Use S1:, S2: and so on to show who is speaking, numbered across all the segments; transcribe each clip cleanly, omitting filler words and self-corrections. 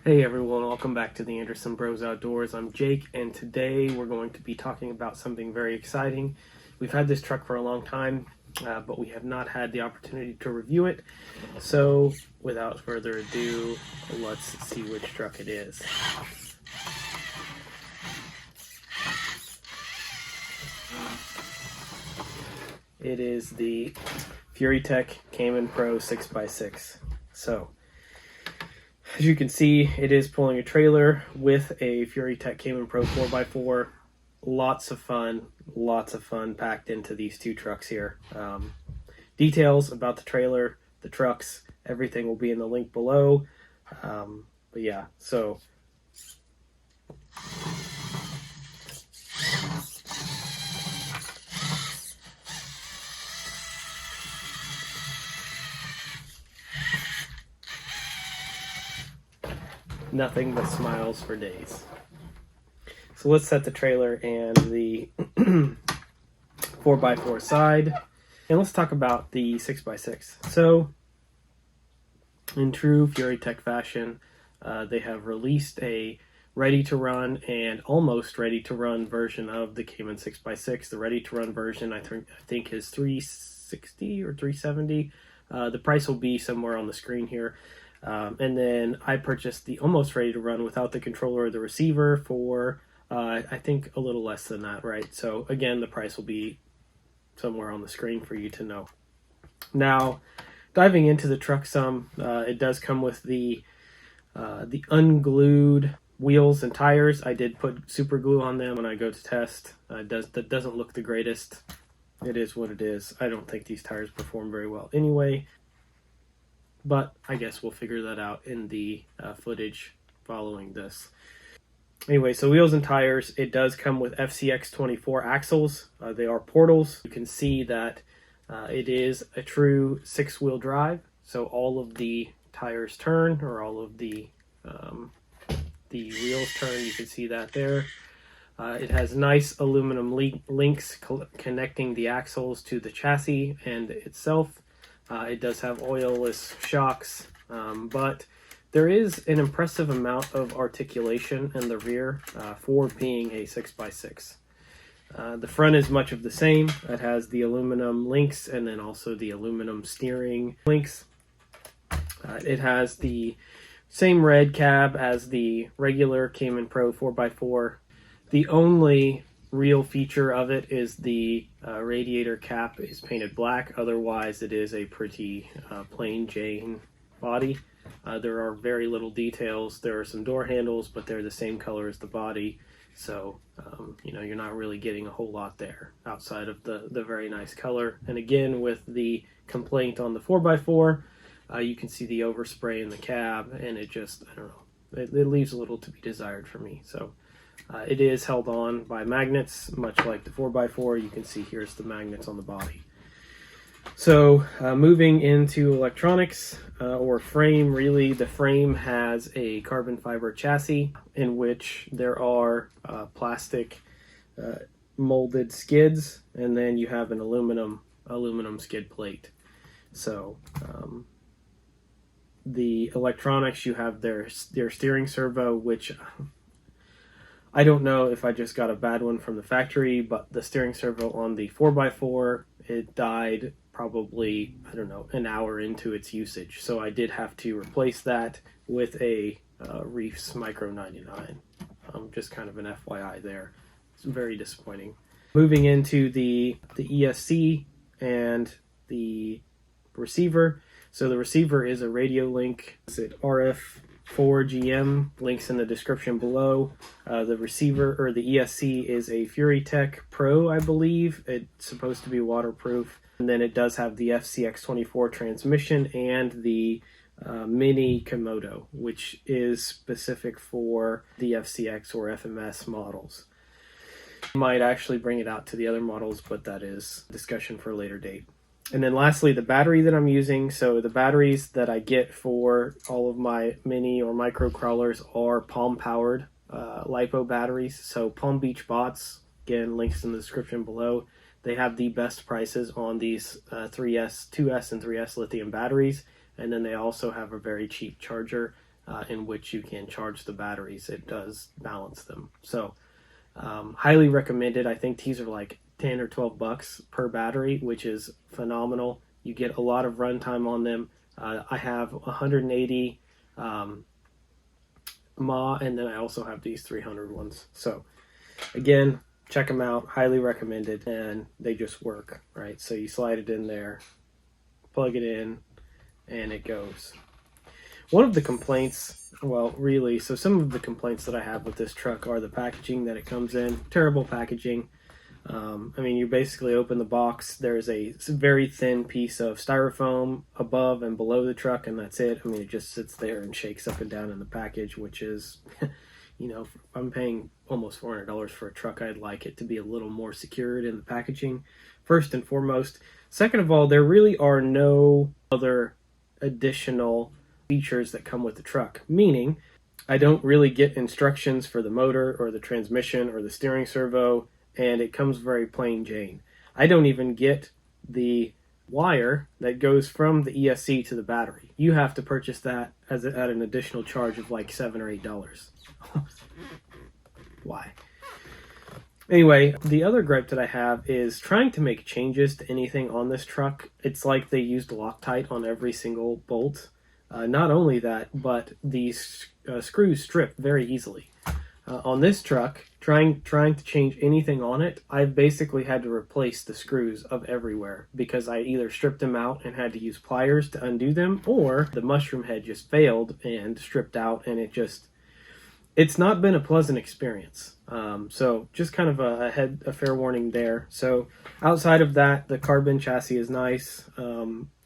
S1: Hey everyone, welcome back to the Anderson Bros Outdoors. I'm Jake, and today we're going to be talking about something very exciting. We've had this truck for a long time, but we have not had the opportunity to review it. So without further ado, let's see which truck it is. It is the Furitek Cayman Pro 6x6. So, as you can see, it is pulling a trailer with a Furitek Cayman Pro 4x4. Lots of fun packed into these two trucks here. Details about the trailer, the trucks, everything will be in the link below. But yeah, so nothing but smiles for days. So let's set the trailer and the 4x4 side, and let's talk about the 6x6. So in true Furitek fashion, they have released a ready-to-run and almost ready-to-run version of the Cayman 6x6. The ready-to-run version I think is $360 or $370. The price will be somewhere on the screen here. And then I purchased the almost ready to run without the controller or the receiver for I think a little less than that, right? So again, the price will be somewhere on the screen for you to know. Now, diving into the truck some, it does come with the unglued wheels and tires. I did put super glue on them when I go to test. That doesn't look the greatest. It is what it is. I don't think these tires perform very well anyway. But I guess we'll figure that out in the footage following this. Anyway, so wheels and tires, it does come with FCX24 axles. They are portals. You can see that it is a true 6-wheel drive. So all of the tires turn, or all of the wheels turn. You can see that there. It has nice aluminum links connecting the axles to the chassis and itself. It does have oilless shocks, but there is an impressive amount of articulation in the rear for being a 6x6. The front is much of the same. It has the aluminum links and then also the aluminum steering links. It has the same red cab as the regular Cayman Pro 4x4. The only real feature of it is the radiator cap is painted black. Otherwise, it is a pretty plain Jane body. There are very little details. There are some door handles, but they're the same color as the body. So, you're not really getting a whole lot there outside of the very nice color. And again, with the complaint on the 4x4, you can see the overspray in the cab, and it just, I don't know, it leaves a little to be desired for me. So, it is held on by magnets, much like the 4x4. You can see here's the magnets on the body. So moving into electronics or frame, really the frame has a carbon fiber chassis in which there are plastic molded skids, and then you have an aluminum skid plate. So the electronics, you have their steering servo, which I don't know if I just got a bad one from the factory, but the steering servo on the 4x4, it died probably, I don't know, an hour into its usage. So I did have to replace that with a Reefs Micro 99. Just kind of an FYI there. It's very disappointing. Moving into the ESC and the receiver. So the receiver is a radio link. Is it RF4GM? Links in the description below. The receiver, or the ESC, is a Furitek Pro, I believe. It's supposed to be waterproof. And then it does have the FCX24 transmission and the Mini Komodo, which is specific for the FCX or FMS models. Might actually bring it out to the other models, but that is discussion for a later date. And then lastly, the battery that I'm using. So the batteries that I get for all of my mini or micro crawlers are Palm powered LiPo batteries. So Palm Beach Bots, again, links in the description below. They have the best prices on these 2S and 3S lithium batteries. And then they also have a very cheap charger in which you can charge the batteries. It does balance them. So highly recommended. I think these are like 10 or 12 bucks per battery, which is phenomenal. You get a lot of runtime on them. I have 180 mAh, and then I also have these 300 ones. So again, check them out. Highly recommended, and they just work, right? So you slide it in there, plug it in, and it goes. One of the complaints, well, really, so some of the complaints that I have with this truck are the packaging that it comes in. Terrible packaging. I mean, you basically open the box, there's a very thin piece of styrofoam above and below the truck, and that's it. I mean, it just sits there and shakes up and down in the package, which is, you know, if I'm paying almost $400 for a truck, I'd like it to be a little more secured in the packaging, first and foremost. Second of all, there really are no other additional features that come with the truck, meaning I don't really get instructions for the motor or the transmission or the steering servo, and it comes very plain Jane. I don't even get the wire that goes from the ESC to the battery. You have to purchase that at an additional charge of like $7 or $8. Why? Anyway, the other gripe that I have is trying to make changes to anything on this truck. It's like they used Loctite on every single bolt. Not only that, but these screws strip very easily. On this truck, trying to change anything on it, I've basically had to replace the screws of everywhere because I either stripped them out and had to use pliers to undo them, or the mushroom head just failed and stripped out, and it's not been a pleasant experience. So just kind of a fair warning there. So outside of that, the carbon chassis is nice.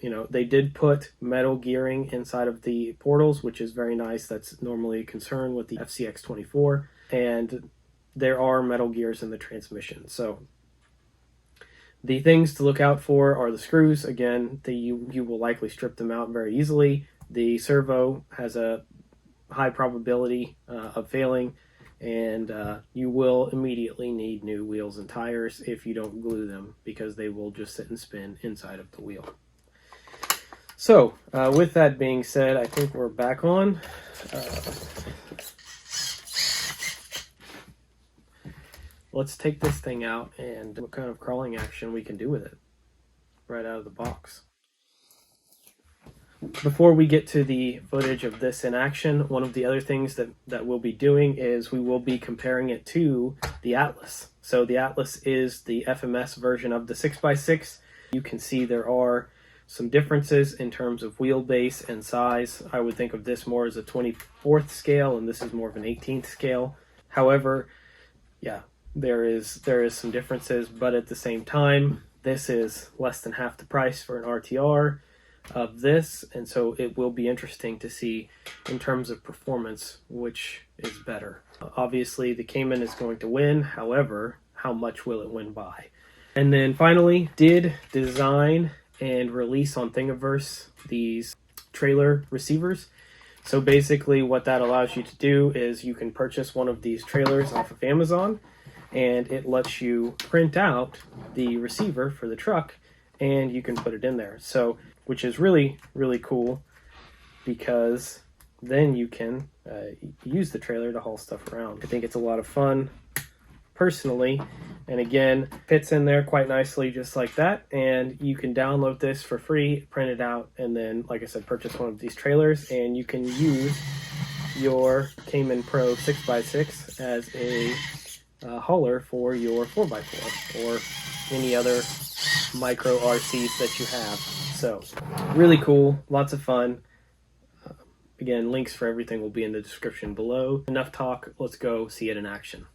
S1: You know, they did put metal gearing inside of the portals, which is very nice. That's normally a concern with the FCX24. And there are metal gears in the transmission. So the things to look out for are the screws. Again, you will likely strip them out very easily. The servo has a high probability of failing, and you will immediately need new wheels and tires if you don't glue them, because they will just sit and spin inside of the wheel. So with that being said, I think we're back on. Let's take this thing out and what kind of crawling action we can do with it right out of the box. Before we get to the footage of this in action, one of the other things that we'll be doing is we will be comparing it to the Atlas. So the Atlas is the FMS version of the 6x6. You can see there are some differences in terms of wheelbase and size. I would think of this more as a 24th scale, and this is more of an 18th scale. However, yeah, there is some differences, but at the same time, this is less than half the price for an RTR of this, and so it will be interesting to see in terms of performance which is better. Obviously the Cayman is going to win, however, how much will it win by? And then finally, did design and release on Thingiverse these trailer receivers. So basically what that allows you to do is you can purchase one of these trailers off of Amazon, and it lets you print out the receiver for the truck and you can put it in there. So, which is really, really cool, because then you can use the trailer to haul stuff around. I think it's a lot of fun personally, and again, fits in there quite nicely just like that, and you can download this for free, print it out, and then, like I said, purchase one of these trailers, and you can use your Cayman Pro 6x6 as a hauler for your 4x4 or any other micro RCs that you have. So really cool, lots of fun. Again, links for everything will be in the description below. Enough talk, let's go see it in action.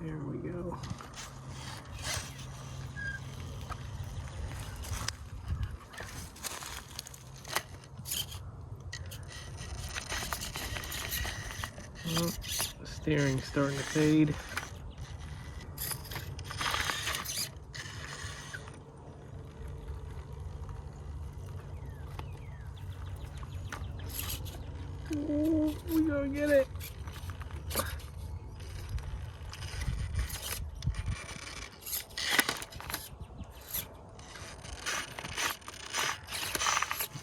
S1: There we go. Oh, the steering's starting to fade. Oh, we gotta get it.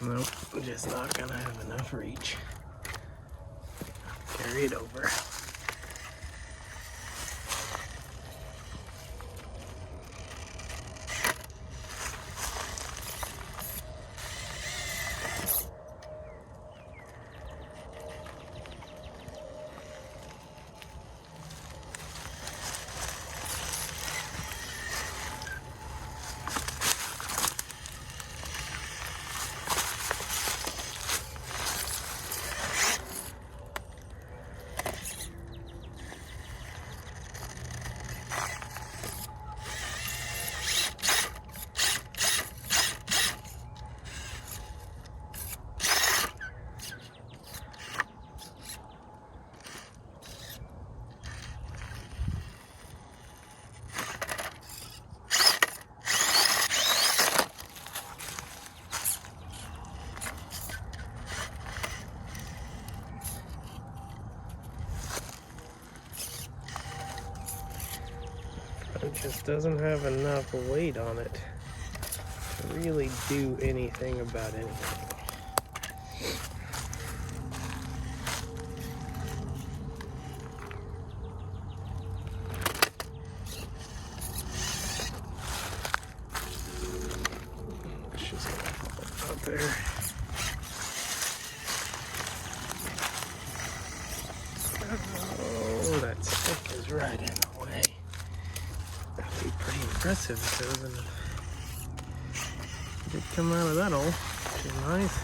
S1: Nope, I'm just not gonna have enough reach. Carry it over. It just doesn't have enough weight on it to really do anything about anything. It's just gonna fall out there. Oh, that stick is right in the way. That'd be pretty impressive if it was did come out of that hole, which is nice.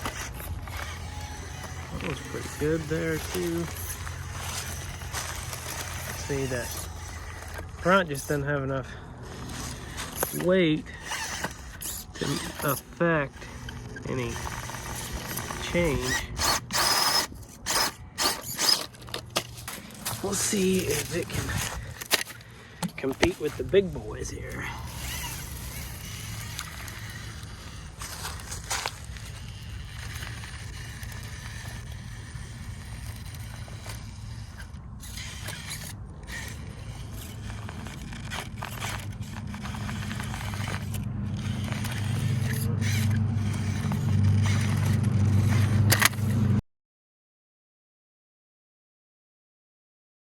S1: That was pretty good there too. See, that front just doesn't have enough weight to affect any change. We'll see if it can compete with the big boys here.